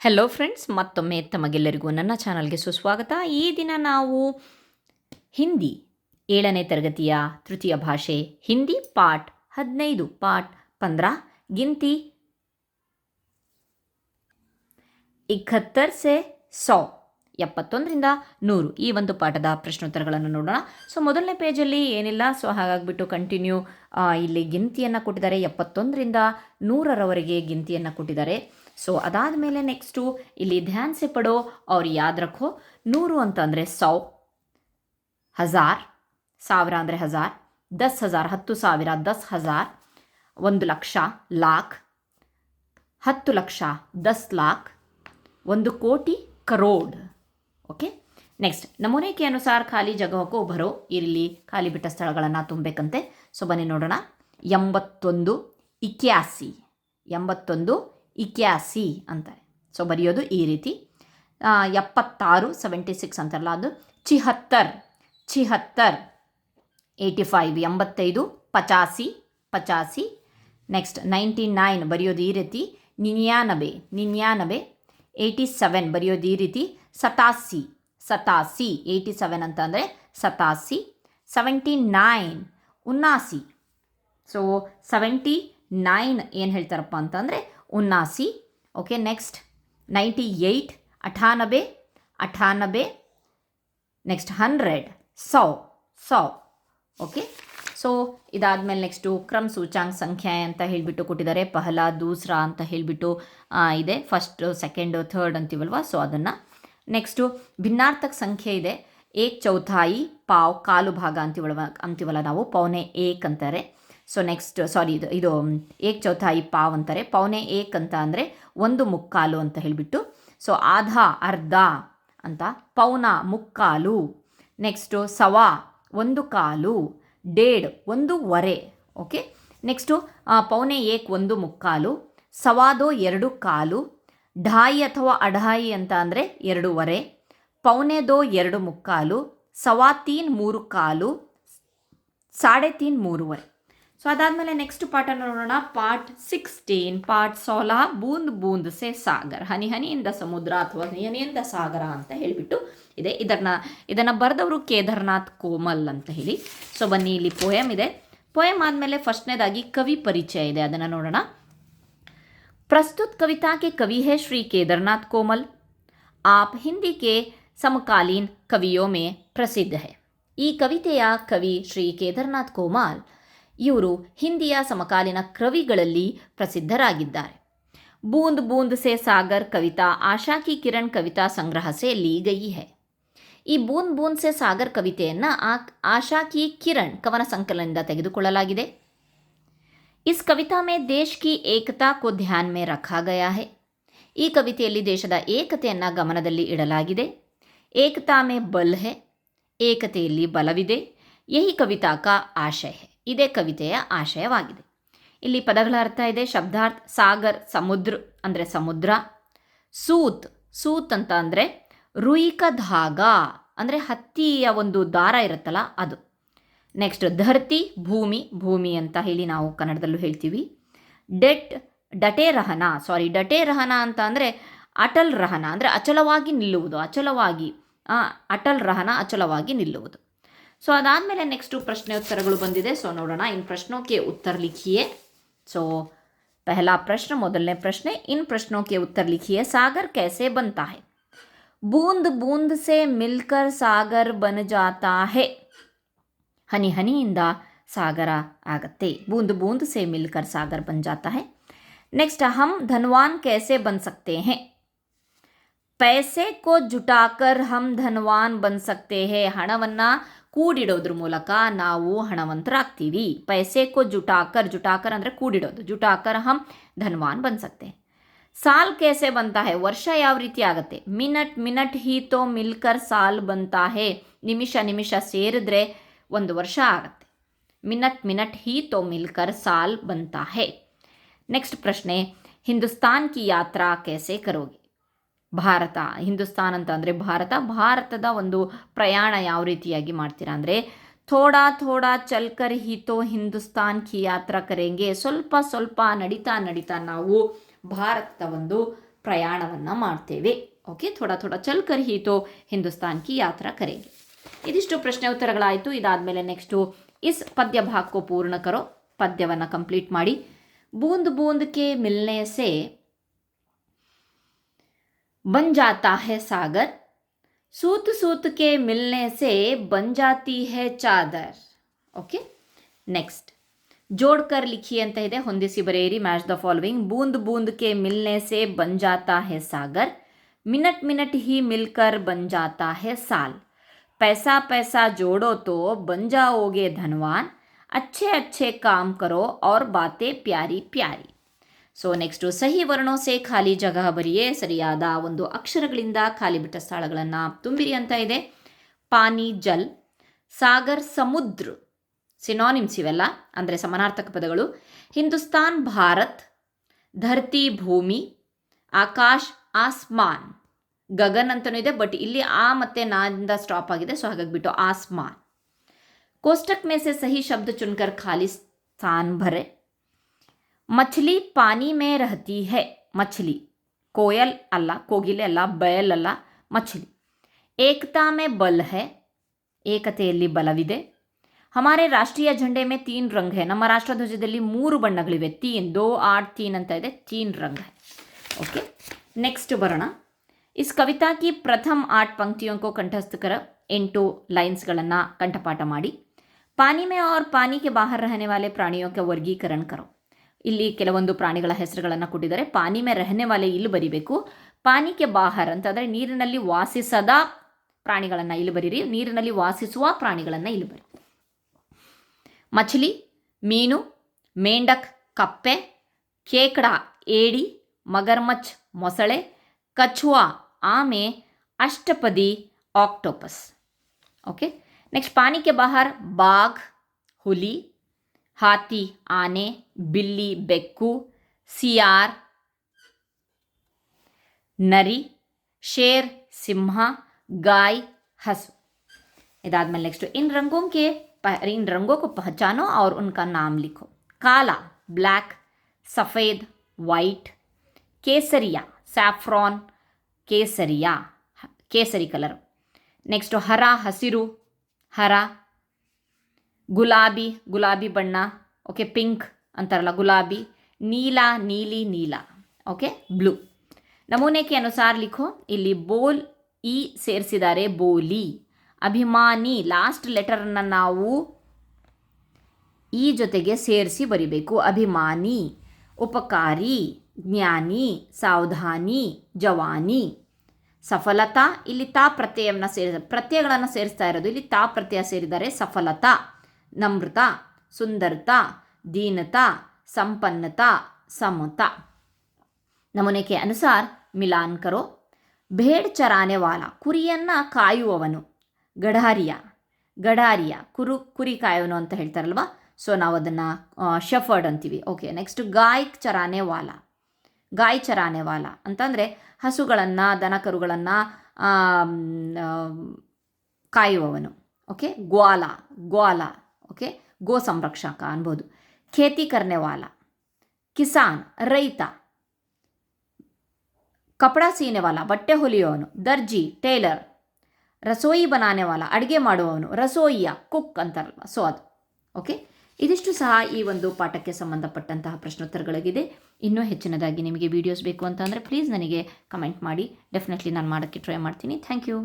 Hello friends, ಮತ್ತೊಮ್ಮೆ ತಮಗೆಲ್ಲರಿಗೂ ನನ್ನ ಚಾನಲ್ಗೆ ಸುಸ್ವಾಗತ. ಈ ದಿನ ನಾವು ಹಿಂದಿ 7ನೇ ತರಗತಿಯ ತೃತೀಯ ಭಾಷೆ ಹಿಂದಿ ಪಾಠ 15 ಪಾಠ 15 ಗಿಂತಿ 71 से 100 71ರಿಂದ 100 ಈ ಒಂದು ಪಾಠದ ಪ್ರಶ್ನೋತ್ತರಗಳನ್ನು ನೋಡೋಣ. ಸೊ ಮೊದಲನೇ ಪೇಜಲ್ಲಿ ಏನಿಲ್ಲ, ಸೊ ಹಾಗಾಗಿಬಿಟ್ಟು ಕಂಟಿನ್ಯೂ ಇಲ್ಲಿ ಗಿಂತಿಯನ್ನು ಕೊಟ್ಟಿದ್ದಾರೆ. 71ರಿಂದ 100ರವರೆಗೆ ಗಿಂತಿಯನ್ನು ಕೊಟ್ಟಿದ್ದಾರೆ. ಸೊ ಅದಾದ ಮೇಲೆ ನೆಕ್ಸ್ಟು ಇಲ್ಲಿ ಧ್ಯಾನ್ ಸೆ ಪಡೋ ಅವ್ರು ಯಾದ್ ರಖೋ. 100 ಅಂತ ಅಂದರೆ 100, ಹಜಾರ್ ಸಾವಿರ ಅಂದರೆ ಹಜಾರ್, 10,000 10,000 10,000, 1 ಲಕ್ಷ ಲಾಖ್, 10 ಲಕ್ಷ 10 ಲಾಖ್, 1 ಕೋಟಿ ಕರೋಡ್. ಓಕೆ, ನೆಕ್ಸ್ಟ್ ನಮೂನೆ ಕೆ ಅನುಸಾರ ಖಾಲಿ ಜಗಹಕ್ಕೂ ಭರೋ. ಇಲ್ಲಿ ಖಾಲಿ ಬಿಟ್ಟ ಸ್ಥಳಗಳನ್ನು ತುಂಬಬೇಕಂತೆ. ಸೊ ಬನ್ನಿ ನೋಡೋಣ. 81 81 81 ಅಂತಾರೆ. ಸೊ ಬರೆಯೋದು ಈ ರೀತಿ. 76 76 ಅಂತಾರಲ್ಲ ಅದು. 76 75 85 85 85. ನೆಕ್ಸ್ಟ್ 99 ಬರೆಯೋದು ಈ ರೀತಿ. 99 99 87 ಬರೆಯೋದು ಈ ರೀತಿ. 87 87 87 ಅಂತ ಅಂದರೆ 87. 79 79. ಸೊ 79 ಏನು ಹೇಳ್ತಾರಪ್ಪ ಅಂತಂದರೆ 79. Okay, next 98 98 98. Next 100 100 okay. So ಇದಾದಮೇಲೆ ನೆಕ್ಸ್ಟು ಕ್ರಮ ಸೂಚಾಂಕ ಸಂಖ್ಯೆ ಅಂತ ಹೇಳಿಬಿಟ್ಟು ಕೊಟ್ಟಿದ್ದಾರೆ. ಪಹಲ ದೂಸರಾ ಅಂತ ಹೇಳಿಬಿಟ್ಟು ಇದೆ. ಫಸ್ಟ್ ಸೆಕೆಂಡ್ ಥರ್ಡ್ ಅಂತೀವಲ್ವ, ಸೊ ಅದನ್ನು. ನೆಕ್ಸ್ಟು ಭಿನ್ನಾರ್ಥಕ ಸಂಖ್ಯೆ ಇದೆ. 1/4 ಪಾವ್ ಕಾಲು ಭಾಗ ಅಂತೀವಲ್ಲ ನಾವು, ಪೌನೆ 1 ಅಂತಾರೆ. ಸೊ ನೆಕ್ಸ್ಟ್ ಇದು 1/4 ಪಾವ್ ಅಂತಾರೆ. ಪೌನೆ 1 ಅಂತ ಅಂದರೆ 1/4 ಅಂತ ಹೇಳಿಬಿಟ್ಟು. ಸೊ ಆಧಾ ಅರ್ಧ ಅಂತ, ಪೌನ ಮುಕ್ಕಾಲು. ನೆಕ್ಸ್ಟು ಸವಾ 1/4, ಡೇಢ್ 1/2. ಓಕೆ, ನೆಕ್ಸ್ಟು ಪೌನೆ 1 1/4, ಸವಾದೋ 2/4, ಢಾಯಿ ಅಥವಾ ಅಢಾಯಿ ಅಂತ ಅಂದರೆ 2/2, ಪೌನೆದೋ 2/4, ಸವಾ 3 3/4, 3.5 3/2. ಸೊ ಅದಾದಮೇಲೆ ನೆಕ್ಸ್ಟ್ ಪಾಠನ ನೋಡೋಣ. ಪಾಠ 16 ಪಾಠ 16 ಬೂಂದ್ ಬೂಂದ್ ಸೆ ಸಾಗರ್. ಹನಿ ಹನಿಯಿಂದ ಸಮುದ್ರ ಅಥವಾ ಹನಿ ಹನಿಯಿಂದ ಸಾಗರ ಅಂತ ಹೇಳಿಬಿಟ್ಟು ಇದೆ. ಇದನ್ನು ಬರೆದವರು ಕೇದಾರ್ನಾಥ್ ಕೋಮಲ್ ಅಂತ ಹೇಳಿ. ಸೊ ಬನ್ನಿ, ಇಲ್ಲಿ ಪೋಯಮ್ ಇದೆ. ಪೋಯಮ್ ಆದಮೇಲೆ ಫಸ್ಟ್ನೇದಾಗಿ ಕವಿ ಪರಿಚಯ ಇದೆ, ಅದನ್ನು ನೋಡೋಣ. प्रस्तुत कविता के कवि है श्री केदारनाथ कोमल. आप हिंदी के समकालीन कवियों में प्रसिद्ध है. ಈ ಕವಿತೆಯ ಕವಿ ಶ್ರೀ ಕೇದಾರ್ನಾಥ್ ಕೋಮಲ್ ಇವರು ಹಿಂದಿಯ ಸಮಕಾಲೀನ ಕವಿಗಳಲ್ಲಿ ಪ್ರಸಿದ್ಧರಾಗಿದ್ದಾರೆ. ಬೂಂದ್ ಬೂಂದ್ ಸೆ ಸಾಗರ್ ಕವಿತಾ ಆಶಾ ಕಿ ಕಿರಣ್ ಕವಿತಾ ಸಂಗ್ರಹ ಸೆ ಲಿ ಗಯಿ ಹೈ. ಈ ಬೂಂದ್ ಬೂಂದ್ ಸೆ ಸಾಗರ್ ಕವಿತೆಯನ್ನು ಆಶಾ ಕಿ ಕಿರಣ್ ಕವನ ಸಂಕಲನದಿಂದ ತೆಗೆದುಕೊಳ್ಳಲಾಗಿದೆ. इस कविता में देश की एकता को ध्यान में रखा गया है. ಈ ಕವಿತೆಯಲ್ಲಿ ದೇಶದ ಏಕತೆಯನ್ನು ಗಮನದಲ್ಲಿ ಇಡಲಾಗಿದೆ. ಏಕತಾ ಮೇ ಬಲ್ ಹೈ, ಏಕತೆಯಲ್ಲಿ ಬಲವಿದೆ. ಯಹಿ ಕವಿತಾ ಕಾ ಆಶಯ ಹೈ, ಇದೇ ಕವಿತೆಯ ಆಶಯವಾಗಿದೆ. ಇಲ್ಲಿ ಪದಗಳ ಅರ್ಥ ಇದೆ. ಶಬ್ದಾರ್ಥ: ಸಾಗರ್ ಸಮುದ್ರ ಅಂದರೆ ಸಮುದ್ರ. ಸೂತ್ ಸೂತ್ ಅಂತ ಅಂದರೆ ರುಯಿ ಕಾ ಧಾಗಾ ಅಂದರೆ ಹತ್ತಿಯ ಒಂದು ದಾರ ಇರುತ್ತಲ್ಲ ಅದು. ನೆಕ್ಸ್ಟ್ ಧರ್ತಿ ಭೂಮಿ, ಭೂಮಿ ಅಂತ ಹೇಳಿ ನಾವು ಕನ್ನಡದಲ್ಲೂ ಹೇಳ್ತೀವಿ. ಡಟೆ ರಹನ ಅಂತ ಅಂದರೆ ಅಟಲ್ ರಹನ ಅಂದರೆ ಅಚಲವಾಗಿ ನಿಲ್ಲುವುದು, ಅಟಲ್ ರಹನ ಅಚಲವಾಗಿ ನಿಲ್ಲುವುದು. ಸೊ ಅದಾದಮೇಲೆ ನೆಕ್ಸ್ಟು ಪ್ರಶ್ನೆ ಉತ್ತರಗಳು ಬಂದಿದೆ. ಸೊ ನೋಡೋಣ. ಇನ್ ಪ್ರಶ್ನೋं के उत्तर लिखिए. ಸೊ पहला प्रश्न, ಮೊದಲನೇ ಪ್ರಶ್ನೆ. इन प्रश्नों के उत्तर लिखिए. सागर कैसे बनता है? बूंद बूंद से मिलकर सागर बन जाता है. हनी हनिಯಿಂದ सागर आगते. बूंद बूंद से मिलकर सागर बन जाता है. नेक्स्ट, हम धनवान कैसे बन सकते हैं? पैसे को जुटाकर हम धनवान बन सकते हैं. ಹಣವನ್ನು ಕೂಡಿಡೋದ್ರ ಮೂಲಕ ನಾವು ಹಣವಂತರಾಗ್ತೀವಿ. पैसे को जुटाकर, जुटाकर ಅಂದರೆ ಕೂಡಿಡೋದು. जुटाकर हम धनवान बन सकते हैं. साल कैसे बनता है? ವರ್ಷ ಯಾವ ರೀತಿ ಆಗುತ್ತೆ? ಮಿನಟ್ ಮಿನಟ್ ಹಿ ತೋ ಮಿಲ್ಕರ್ ಸಾಲ್ ಬಂತಾ ಹೇ. ನಿಮಿಷ ನಿಮಿಷ ಸೇರಿದ್ರೆ ಒಂದು ವರ್ಷ ಆಗುತ್ತೆ. ಮಿನಟ್ ಮಿನಟ್ ಹಿ ತೋ ಮಿಲ್ಕರ್ ಸಾಲ್ ಬಂತಾ ಹೇ. ನೆಕ್ಸ್ಟ್ ಪ್ರಶ್ನೆ, ಹಿಂದೂಸ್ತಾನ್ ಕಿ ಯಾತ್ರಾ ಕೈಸೆ ಕರೋಗೆ? ಭಾರತ, ಹಿಂದೂಸ್ತಾನ್ ಅಂತ ಅಂದರೆ ಭಾರತದ ಒಂದು ಪ್ರಯಾಣ ಯಾವ ರೀತಿಯಾಗಿ ಮಾಡ್ತೀರಾ ಅಂದರೆ, ಥೋಡಾ ಥೋಡಾ ಚಲ್ಕರ್ ಹಿ ತೋ ಹಿಂದೂಸ್ತಾನ್ ಕಿ ಯಾತ್ರಾ ಕರೆಂಗೆ. ಸ್ವಲ್ಪ ಸ್ವಲ್ಪ ನಡಿತಾ ನಡಿತಾ ನಾವು ಭಾರತದ ಒಂದು ಪ್ರಯಾಣವನ್ನು ಮಾಡ್ತೇವೆ. ಓಕೆ, ಥೋಡಾ ಥೋಡಾ ಚಲ್ ಕರ್ ಹಿ ತೋ ಹಿಂದೂಸ್ತಾನ್ ಕಿ ಯಾತ್ರಾ ಕರೆಂಗೆ. ಇದಿಷ್ಟು ಪ್ರಶ್ನೆ ಉತ್ತರಗಳಾಯಿತು. ಇದಾದಮೇಲೆ ನೆಕ್ಸ್ಟು ಇಸ್ ಪದ್ಯ ಭಾಗಕ್ಕೂ ಪೂರ್ಣ ಕರೋ, ಪದ್ಯವನ್ನು ಕಂಪ್ಲೀಟ್ ಮಾಡಿ. ಬೂಂದ್ ಬೂಂದ್ ಕೆ ಮಿಲ್ನೆ ಸೆ बन जाता है सागर, सूत सूत के मिलने से बन जाती है चादर. ओके, नेक्स्ट जोड़कर लिखिए ಅಂತ ಇದೆ, ಹೊಂದಿಸಿ ಬರೆಯಿರಿ. Match the following. बूंद बूंद के मिलने से बन जाता है सागर, मिनट मिनट ही मिलकर बन जाता है साल, पैसा पैसा जोड़ो तो बन जाओगे धनवान, अच्छे अच्छे काम करो और बातें प्यारी प्यारी. ಸೊ ನೆಕ್ಸ್ಟು ಸಹಿ ವರ್ಣೋ ಸೆ ಖಾಲಿ ಜಗಹ ಬರಿಯೇ, ಸರಿಯಾದ ಒಂದು ಅಕ್ಷರಗಳಿಂದ ಖಾಲಿ ಬಿಟ್ಟ ಸ್ಥಳಗಳನ್ನು ತುಂಬಿರಿ ಅಂತ ಇದೆ. ಪಾನಿ ಜಲ್, ಸಾಗರ್ ಸಮುದ್ರ, ಸಿನಾನಿಮ್ಸ್ ಇವೆಲ್ಲ ಅಂದರೆ ಸಮಾನಾರ್ಥಕ ಪದಗಳು. ಹಿಂದೂಸ್ತಾನ್ ಭಾರತ್, ಧರ್ತಿ ಭೂಮಿ, ಆಕಾಶ್ ಆಸ್ಮಾನ್, ಗಗನ್ ಅಂತಲೂ ಇದೆ ಬಟ್ ಇಲ್ಲಿ ಆ ಮತ್ತು ನಾದಿಂದ ಸ್ಟಾಪ್ ಆಗಿದೆ, ಸೊ ಹಾಗಾಗಿ ಬಿಟ್ಟು ಆಸ್ಮಾನ್. ಕೋಷ್ಟಕ್ ಮೇ ಸೆ ಸಹಿ ಶಬ್ದ ಚುನ್ಕರ್ ಖಾಲಿ ಸ್ಥಾನ್ ಭರೆ. मछली पानी में रहती है, मछली कोयल अल्ल, कोगिले अल्ल, बैल अल्ल, मछली. एकता में बल है, ಏಕತೆಯಲ್ಲಿ ಬಲವಿದೆ. ಹಮಾರೆ ರಾಷ್ಟ್ರೀಯ ಝಂಡೆ ಮೇ 3 ರಂಗ್ है, ನಮ್ಮ ರಾಷ್ಟ್ರಧ್ವಜದಲ್ಲಿ 3 ಬಣ್ಣಗಳಿವೆ. 3 2 8 3 ಅಂತ ಇದೆ, 3 ರಂಗ್ है. ಓಕೆ, ನೆಕ್ಸ್ಟ್ ಬರೋಣ. ಇಸ್ ಕವಿತಾ ಕಿ ಪ್ರಥಮ 8 पंक्तियों को कंठस्थ कर, 8 ಲೈನ್ಸ್ಗಳನ್ನು ಕಂಠಪಾಠ ಮಾಡಿ. ಪಾನಿ ಮೇ और पानी के बाहर रहने वाले प्राणियों का वर्गीकरण करो. ಇಲ್ಲಿ ಕೆಲವೊಂದು ಪ್ರಾಣಿಗಳ ಹೆಸರುಗಳನ್ನು ಕೊಟ್ಟಿದ್ದಾರೆ. ಪಾನಿ ಮೇ ರಹನೆ ವಾಲೆ ಇಲ್ಲಿ ಬರಿಬೇಕು. ಪಾನಿಗೆ ಬಾಹರ್ ಅಂತಂದರೆ ನೀರಿನಲ್ಲಿ ವಾಸಿಸದ ಪ್ರಾಣಿಗಳನ್ನು ಇಲ್ಲಿ ಬರೀರಿ, ನೀರಿನಲ್ಲಿ ವಾಸಿಸುವ ಪ್ರಾಣಿಗಳನ್ನು ಇಲ್ಲಿ ಬರಿ. ಮಛಲಿ ಮೀನು, ಮೇಂಡಕ್ ಕಪ್ಪೆ, ಕೇಕಡ ಏಡಿ, ಮಗರ್ಮಚ್ ಮೊಸಳೆ, ಕಛುವಾ ಆಮೆ, ಅಷ್ಟಪದಿ ಆಕ್ಟೋಪಸ್. ಓಕೆ, ನೆಕ್ಸ್ಟ್ ಪಾನಿಗೆ ಬಾಹರ್ ಬಾಘ್ ಹುಲಿ, ಹಾತಿ ಆನೆ, ಬಿಲ್ಲಿ ಬೆಕ್ಕು, ಸಿಯಾರ್ ನರಿ, share Simha, guy हंसू. इदादमेले next in रंगों को पहचानो और उनका नाम लिखो. काला ब्लैक, सफ़ेद वाइट, केसरिया सैफ्रॉन, केसरिया केसरी कलर. नेक्स्ट हरा हसिरू, हरा. गुलाबी गुलाबी बಣ್ಣ, ओके पिंक अंतारಲ್ಲ गुलाबी. नीला नीली नीला, ओके ब्लू. नमूने के अनुसार लिखो. ಇಲ್ಲಿ ಬೋಲ್ ಈ ಸೇರಿಸಿದ್ದಾರೆ, ಬೋಲಿ. ಅಭಿಮಾನಿ ಲಾಸ್ಟ್ ಲೆಟರನ್ನು ನಾವು ಈ ಜೊತೆಗೆ ಸೇರಿಸಿ ಬರಿಬೇಕು. ಅಭಿಮಾನಿ. ಉಪಕಾರಿ, ಜ್ಞಾನಿ, ಸಾವಧಾನಿ, ಜವಾನಿ. ಸಫಲತಾ ಇಲ್ಲಿ ತಾ ಪ್ರತ್ಯಯವನ್ನು ಪ್ರತ್ಯಯಗಳನ್ನು ಸೇರಿಸ್ತಾ ಇರೋದು. ಇಲ್ಲಿ ತಾ ಪ್ರತ್ಯಯ ಸೇರಿದ್ದಾರೆ. ಸಫಲತಾ, ನಮ್ರತಾ, ಸುಂದರತಾ, ದೀನತಾ, ಸಂಪನ್ನತಾ, ಸಮತಾ. ನಮೂನೆ ಕೆ ಅನುಸಾರ ಮಿಲಾನ್ ಕರೋ. ಭೇಡ್ ಚರಾನೆ ವಾಲ ಕುರಿಯನ್ನು ಕಾಯುವವನು. ಗಢಾರಿಯ ಗಢಾರಿಯ ಕುರಿ ಕಾಯುವನು ಅಂತ ಹೇಳ್ತಾರಲ್ವ, ಸೊ ನಾವು ಅದನ್ನು ಶಫರ್ಡ್ ಅಂತೀವಿ. ಓಕೆ, ನೆಕ್ಸ್ಟ್ ಗಾಯ್ ಚರಾನೆ ವಾಲ. ಗಾಯ್ ಚರಾನೆ ವಾಲ ಅಂತಂದರೆ ಹಸುಗಳನ್ನು ದನಕರುಗಳನ್ನು ಕಾಯುವವನು. ಓಕೆ, ಗ್ವಾಲ ಗ್ವಾಲ, ಓಕೆ ಗೋ ಸಂರಕ್ಷಕ ಅನ್ಬೋದು. ಖೇತಿ ಕರ್ನೆ ವಾಲ, ಕಿಸಾನ್ ರೈತ. ಕಪಡ ಸೀನೆ ವಾಲ ಬಟ್ಟೆ ಹೊಲಿಯುವವನು. ದರ್ಜಿ ಟೇಲರ್. ರಸೋಯಿ ಬನಾನೆ ವಾಲ ಅಡುಗೆ ಮಾಡುವವನು. ರಸೋಯಿಯ ಕುಕ್ ಅಂತಾರಲ್ವ, ಸೊ ಅದು. ಓಕೆ, ಇದಿಷ್ಟು ಸಹ ಈ ಒಂದು ಪಾಠಕ್ಕೆ ಸಂಬಂಧಪಟ್ಟಂತಹ ಪ್ರಶ್ನೋತ್ತರಗಳಾಗಿದೆ. ಇನ್ನೂ ಹೆಚ್ಚಿನದಾಗಿ ನಿಮಗೆ ವೀಡಿಯೋಸ್ ಬೇಕು ಅಂತಂದರೆ ಪ್ಲೀಸ್ ನನಗೆ ಕಮೆಂಟ್ ಮಾಡಿ. ಡೆಫಿನೆಟ್ಲಿ ನಾನು ಮಾಡೋಕ್ಕೆ ಟ್ರೈ ಮಾಡ್ತೀನಿ. Thank you.